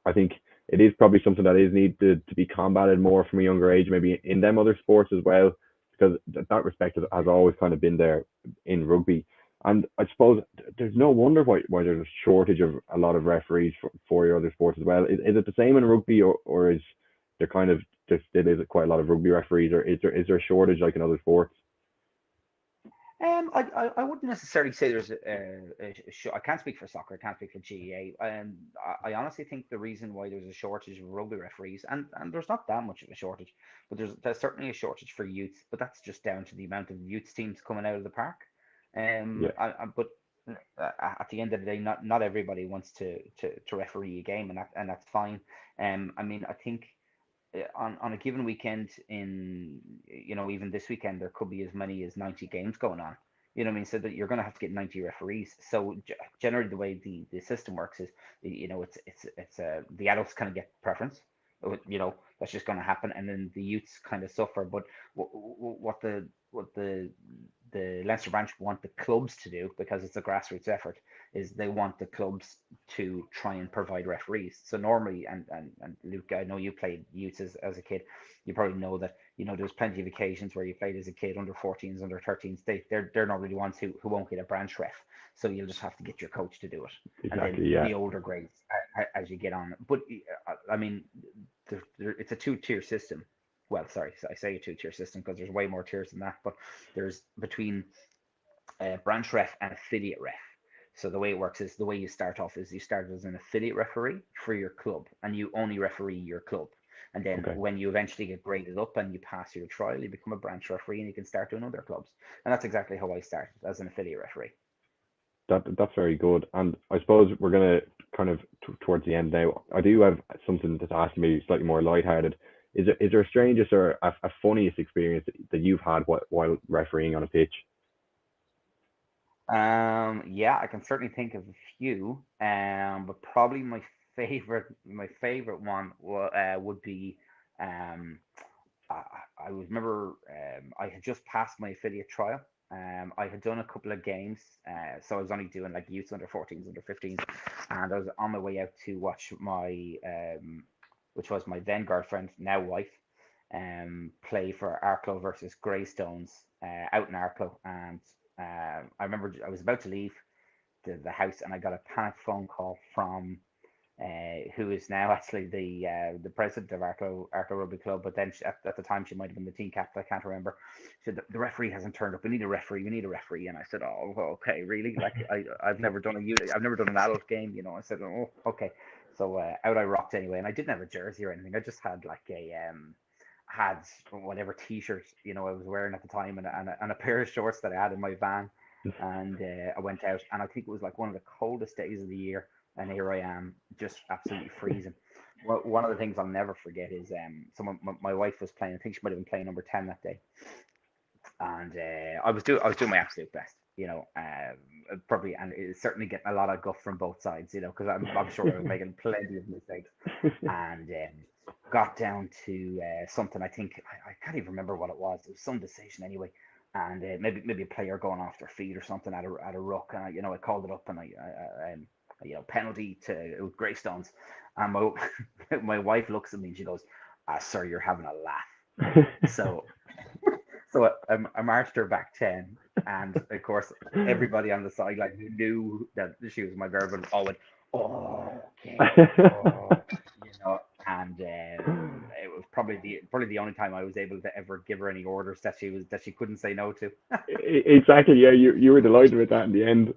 I think it is probably something that is needed to be combated more from a younger age, maybe in them other sports as well, because that respect has always kind of been there in rugby, and I suppose there's no wonder why there's a shortage of a lot of referees for your other sports as well. Is it the same in rugby, or is there kind of there still is quite a lot of rugby referees, or is there a shortage like in other sports? I wouldn't necessarily say there's I can't speak for soccer. I can't speak for GEA. I honestly think the reason why there's a shortage of rugby referees, and there's not that much of a shortage, but there's certainly a shortage for youth. But that's just down to the amount of youth teams coming out of the park. Yeah. But at the end of the day, not everybody wants to referee a game, and that's fine. I think on a given weekend even this weekend there could be as many as 90 games going on, so that you're going to have to get 90 referees. So generally the way the system works is, it's the adults kind of get preference. That's just going to happen, and then the youths kind of suffer. But what the Leinster branch want the clubs to do, because it's a grassroots effort, is they want the clubs to try and provide referees. So normally, and Luke, I know you played youths as a kid. You probably know that, there's plenty of occasions where you played as a kid, under 14s, under 13s. They're not really ones who won't get a branch ref. So you'll just have to get your coach to do it. Exactly. And then Yeah. the older grades as you get on. But it's a two-tier system. Well, sorry, I say a two-tier system because there's way more tiers than that. But there's between branch ref and affiliate ref. So the way it works is, the way you start off is, you start as an affiliate referee for your club, and you only referee your club. And then Okay. when you eventually get graded up and you pass your trial, you become a branch referee and you can start doing other clubs. And that's exactly how I started, as an affiliate referee. That's very good. And I suppose we're gonna kind of towards the end now. I do have something to ask, maybe slightly more lighthearted. Is there a strangest or a funniest experience that you've had while refereeing on a pitch? Yeah, I can certainly think of a few. But probably my favorite one would be, um, I remember, I had just passed my affiliate trial. I had done a couple of games, so I was only doing like youth, under 14s, under 15s, and I was on my way out to watch which was my then girlfriend, now wife, play for Arklow versus Greystones, out in Arklow. And I remember I was about to leave the house, and I got a panic phone call from who is now actually the president of Arklow Rugby Club, but then at the time she might have been the team captain. I can't remember. She said, the referee hasn't turned up. We need a referee. We need a referee. And I said, oh, okay, really? Like, I've never done I've never done an adult game. I said, oh, okay. So out I rocked anyway, and I didn't have a jersey or anything. I just had like had whatever t-shirt I was wearing at the time, and a pair of shorts that I had in my van. And I went out, and I think it was like one of the coldest days of the year. And here I am, just absolutely freezing. One of the things I'll never forget is, my wife was playing. I think she might have been playing number 10 that day, and I was doing my absolute best, probably, and it's certainly getting a lot of guff from both sides, because I'm sure I was making plenty of mistakes, and got down to something. I think I can't even remember what it was. It was some decision anyway, and maybe a player going off their feet or something at a ruck, and I called it up, and penalty to Greystones, and my my wife looks at me and she goes, "Sir, you're having a laugh." So I marched her back 10, and of course everybody on the sideline who knew that she was my verbal all went, "Oh, okay, oh," and it was probably the only time I was able to ever give her any orders that she couldn't say no to. Exactly. Yeah, you were delighted with that in the end.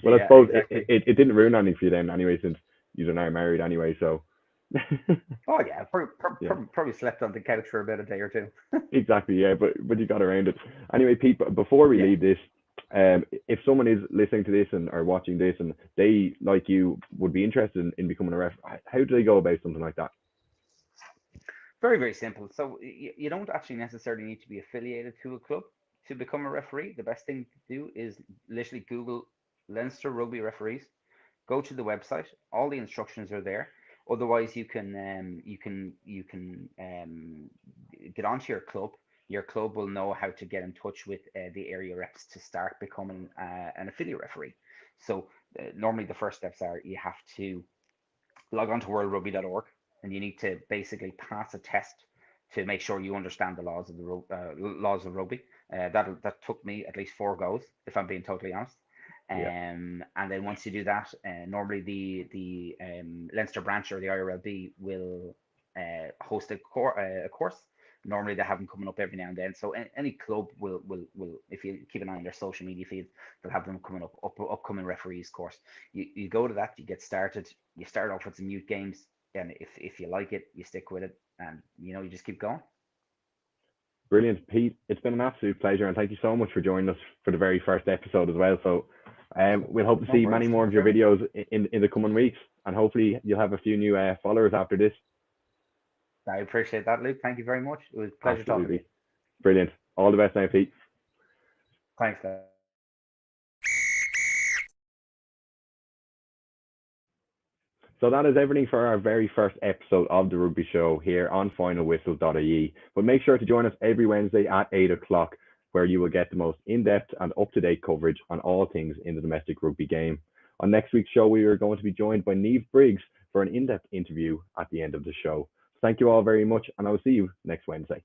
Well, I Yeah, suppose exactly. it didn't ruin anything for you then, anyway, since you're now married anyway. So. Oh yeah, Yeah. probably slept on the couch for about a day or two. Exactly, yeah, but you got around it. Anyway, Pete, before we Yeah. leave this, if someone is listening to this and or watching this and they, like you, would be interested in becoming a ref, how do they go about something like that? Very, very simple. So you don't actually necessarily need to be affiliated to a club to become a referee. The best thing to do is literally Google Leinster Rugby referees. Go to the website. All the instructions are there. Otherwise, you can get onto your club. Your club will know how to get in touch with the area reps to start becoming an affiliate referee. So normally the first steps are you have to log on to worldrugby.org, and you need to basically pass a test to make sure you understand the laws of the laws of rugby. That took me at least 4 goes, if I'm being totally honest. Yeah. And then once you do that, normally the Leinster branch or the IRLB will host a course. Normally they have them coming up every now and then. So any club will if you keep an eye on their social media feeds, they'll have them coming up upcoming referees course. You go to that, you get started. You start off with some youth games, and if you like it, you stick with it, and you just keep going. Brilliant, Pete. It's been an absolute pleasure, and thank you so much for joining us for the very first episode as well. So, we'll hope to No see worries. many more of your videos in the coming weeks, and hopefully you'll have a few new followers after this. I appreciate that, Luke. Thank you very much. It was a pleasure talking to you. Absolutely. Brilliant. All the best now, Pete. Thanks, guys. So that is everything for our very first episode of the Rugby Show here on finalwhistle.ie. But make sure to join us every Wednesday at 8 o'clock, where you will get the most in-depth and up-to-date coverage on all things in the domestic rugby game. On next week's show, we are going to be joined by Niamh Briggs for an in-depth interview at the end of the show. Thank you all very much, and I will see you next Wednesday.